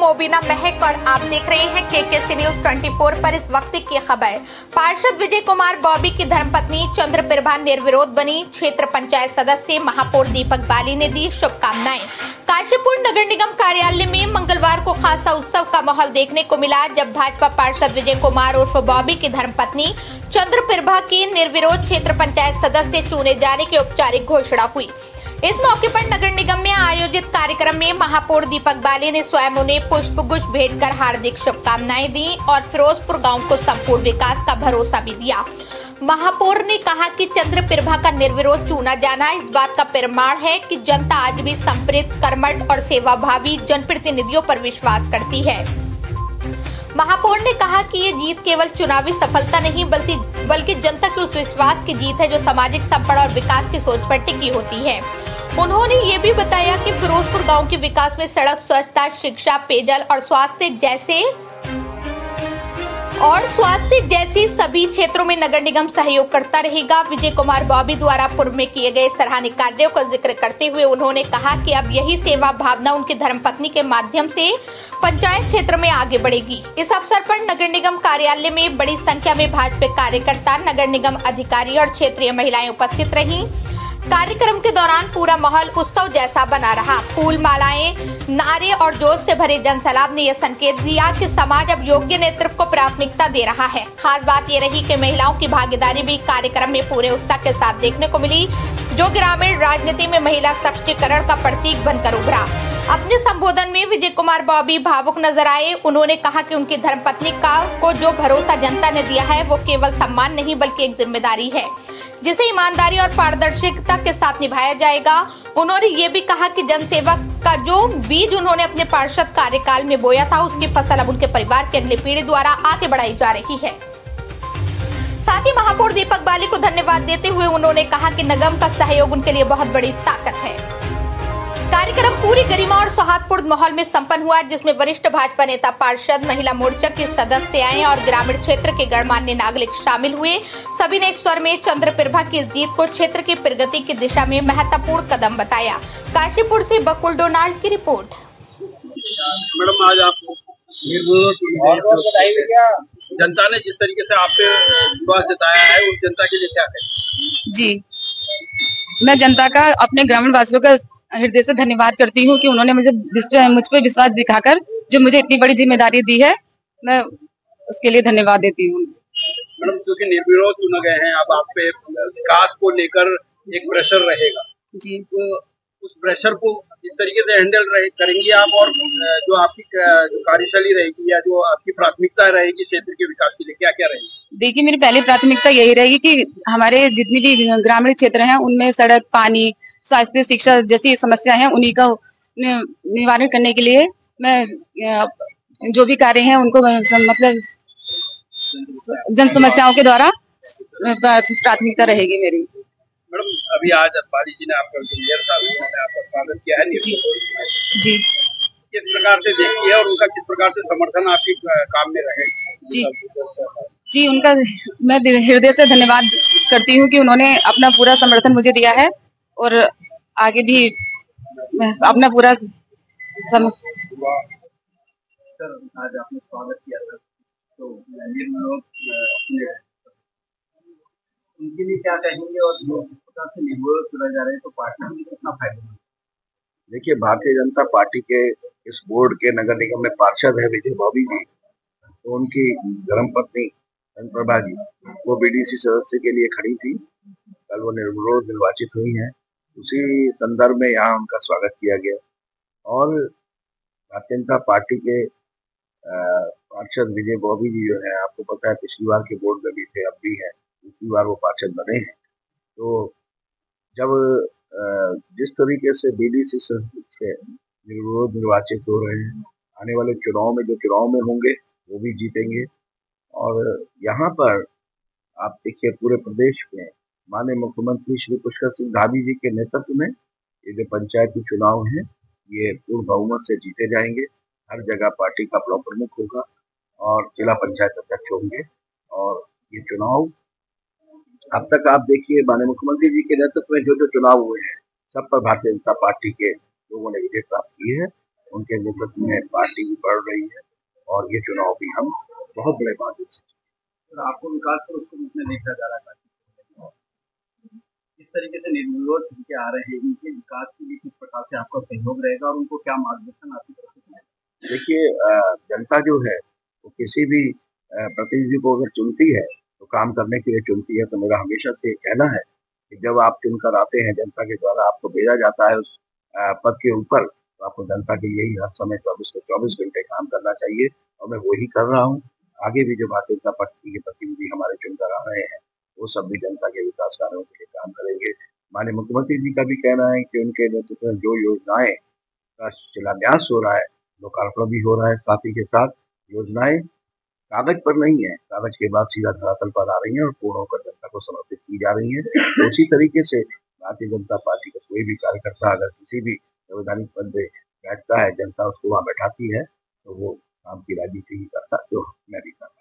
मोबिना महक और आप देख रहे हैं केकेसी न्यूज 24 पर इस वक्त की खबर। पार्षद विजय कुमार बॉबी की धर्मपत्नी चंद्रप्रभा निर्विरोध बनी। क्षेत्र पंचायत सदस्य महापौर दीपक बाली ने दी शुभकामनाएं। काशीपुर नगर निगम कार्यालय में मंगलवार को खासा उत्सव का माहौल देखने को मिला, जब भाजपा पार्षद विजय कुमार उर्फ बॉबी की धर्मपत्नी चंद्रप्रभा की निर्विरोध क्षेत्र पंचायत सदस्य चुने जाने की औपचारिक घोषणा हुई। इस मौके पर नगर निगम में आयोजित कार्यक्रम में महापौर दीपक बाली ने स्वयं उन्हें पुष्प गुच्छ भेंट कर हार्दिक शुभकामनाएं दी और फिरोजपुर गांव को संपूर्ण विकास का भरोसा भी दिया। महापौर ने कहा कि चंद्रप्रभा का निर्विरोध चुना जाना इस बात का प्रमाण है कि जनता आज भी संप्रीत, कर्मठ और सेवाभावी जनप्रतिनिधियों पर विश्वास करती है। महापौर ने कहा कि ये जीत केवल चुनावी सफलता नहीं बल्कि जनता के उस विश्वास की जीत है जो सामाजिक संपदा और विकास की सोच पर टिकी होती है। उन्होंने ये भी बताया कि फिरोजपुर गांव के विकास में सड़क, स्वच्छता, शिक्षा, पेयजल और स्वास्थ्य जैसी सभी क्षेत्रों में नगर निगम सहयोग करता रहेगा। विजय कुमार बॉबी द्वारा पूर्व में किए गए सराहनीय कार्यों का जिक्र करते हुए उन्होंने कहा कि अब यही सेवा भावना उनकी धर्मपत्नी के माध्यम से पंचायत क्षेत्र में आगे बढ़ेगी। इस अवसर पर नगर निगम कार्यालय में बड़ी संख्या में भाजपा कार्यकर्ता, नगर निगम अधिकारी और क्षेत्रीय महिलाएं उपस्थित रहीं। कार्यक्रम के दौरान पूरा माहौल उत्सव जैसा बना रहा। फूल मालाएं, नारे और जोश से भरे जनसैलाब ने यह संकेत दिया कि समाज अब योग्य नेतृत्व को प्राथमिकता दे रहा है। खास बात यह रही कि महिलाओं की भागीदारी भी कार्यक्रम में पूरे उत्साह के साथ देखने को मिली, जो ग्रामीण राजनीति में महिला सशक्तिकरण का प्रतीक बनकर उभरा। अपने संबोधन में विजय कुमार बॉबी भावुक नजर आए। उन्होंने कहा कि उनकी धर्मपत्नी को जो भरोसा जनता ने दिया है वो केवल सम्मान नहीं बल्कि एक जिम्मेदारी है, जिसे ईमानदारी और पारदर्शिता के साथ निभाया जाएगा। उन्होंने ये भी कहा कि जनसेवा का जो बीज उन्होंने अपने पार्षद कार्यकाल में बोया था, उसकी फसल अब उनके परिवार की अगली पीढ़ी द्वारा आगे बढ़ाई जा रही है। साथ ही महापौर दीपक बाली को धन्यवाद देते हुए उन्होंने कहा कि निगम का सहयोग उनके लिए बहुत बड़ी ताकत है। कार्यक्रम पूरी गरिमा और सौहार्दपूर्ण माहौल में संपन्न हुआ, जिसमें वरिष्ठ भाजपा नेता, पार्षद, महिला मोर्चा के सदस्याएं और ग्रामीण क्षेत्र के गणमान्य नागरिक शामिल हुए। सभी ने एक स्वर में चंद्रप्रभा की इस जीत को क्षेत्र की प्रगति की दिशा में महत्वपूर्ण कदम बताया। काशीपुर से बकुल डोनाल्ड की रिपोर्ट। मैडम, आज आप जनता ने जिस तरीके से आप पे विश्वास जताया है, उस जनता के लिए क्या है? जी, मैं जनता का, अपने ग्रामीण वासियों का हृदय से धन्यवाद करती हूँ कि उन्होंने मुझ पे विश्वास दिखाकर जो मुझे इतनी बड़ी जिम्मेदारी दी है, मैं उसके लिए धन्यवाद देती हूँ। मैडम, क्योंकि निर्विरोध चुने गए हैं, अब आप पे विकास को लेकर एक प्रेशर रहेगा जी, तो उस प्रेशर को इस तरीके से हैंडल करेंगी आप, और जो आपकी जो कार्यशैली रहेगी या जो आपकी प्राथमिकता रहेगी क्षेत्र के विकास के लिए, क्या क्या रहेगी? देखिए, मेरी पहली प्राथमिकता यही रहेगी कि हमारे जितनी भी ग्रामीण क्षेत्र हैं उनमें सड़क, पानी, स्वास्थ्य, शिक्षा जैसी समस्याएं हैं, उन्हीं का निवारण करने के लिए मैं जो भी कार्य हैं उनको मतलब जन समस्याओं के द्वारा प्राथमिकता रहेगी मेरी। मैडम, अभी आज बाली जी ने आपका स्वागत किया है जी, किस प्रकार से देखती है और उनका किस प्रकार से समर्थन आपके काम में रहेगा? जी, उनका मैं हृदय से धन्यवाद करती हूँ कि उन्होंने अपना पूरा समर्थन मुझे दिया है और आगे भी अपना पूरा आज आपने स्वागत किया था, तो उनके लिए क्या कहेंगे और से निर्विरोध चुना जा रहे हैं तो पार्टी में कितना फायदा? देखिए, भारतीय जनता पार्टी के इस बोर्ड के नगर निगम में पार्षद है विजय बॉबी जी, तो उनकी धर्मपत्नी चंद्रप्रभा जी वो बीडीसी सदस्य के लिए खड़ी थी। कल वो निर्विरोध निर्वाचित हुई हैं, उसी संदर्भ में यहाँ उनका स्वागत किया गया। और भारतीय जनता पार्टी के पार्षद विजय बॉबी जी जो है, आपको पता है पिछली बार के बोर्ड में भी थे, अब भी है, पिछली बार वो पार्षद बने हैं। तो जब जिस तरीके से बीडीसी से निर्विरोध निर्वाचित हो रहे हैं, आने वाले चुनाव में जो चुनाव में होंगे वो भी जीतेंगे। और यहाँ पर आप देखिए, पूरे प्रदेश में माननीय मुख्यमंत्री श्री पुष्कर सिंह धामी जी के नेतृत्व में ये जो पंचायती चुनाव हैं ये पूर्ण बहुमत से जीते जाएंगे। हर जगह पार्टी का ब्लॉक प्रमुख होगा और जिला पंचायत अध्यक्ष होंगे। और ये चुनाव अब तक आप देखिए, माननीय मुख्यमंत्री जी के नेतृत्व में जो जो चुनाव हुए हैं, सब पर भारतीय जनता पार्टी के लोगों ने विजय प्राप्त की है। उनके नेतृत्व में पार्टी भी बढ़ रही है और ये चुनाव भी हम बहुत बड़े बादल से। तो आपको विकास को उसके रूप में देखा जा रहा है, इस तरीके से निर्विरोध के आ रहे हैं, इनके विकास के लिए किस प्रकार से आपका सहयोग रहेगा और उनको क्या मार्गदर्शन आपकी तरफ से मिलेगा? देखिए, जनता जो है वो किसी भी प्रतिनिधि को अगर चुनती है तो काम करने के लिए चुनती है। तो मेरा हमेशा से कहना है कि जब आप चुनकर आते हैं, जनता के द्वारा आपको भेजा जाता है उस पद के ऊपर, तो आपको जनता के लिए ही हर समय 24 घंटे काम करना चाहिए और मैं वही कर रहा हूँ। आगे भी जो भारतीय जनता पार्टी के प्रतिनिधि हमारे चुनकर आ रहे हैं, वो सब भी जनता के विकास कार्यों के लिए काम करेंगे। माननीय मुख्यमंत्री जी का भी कहना है कि उनके नेतृत्व में जो योजनाएं का शिलान्यास हो रहा है, लोकार्पण भी हो रहा है, साथ ही के साथ योजनाएं कागज पर नहीं है, कागज के बाद सीधा धरातल पर आ रही हैं और पूर्ण होकर जनता को समर्पित की जा रही हैं। तो उसी तरीके से भारतीय जनता पार्टी का कोई भी कार्यकर्ता अगर किसी भी संवैधानिक पद पे बैठता है, जनता उसको वहाँ बैठाती है, तो वो काम की राजनीति ही करता है, जो मैं भी करता हूँ।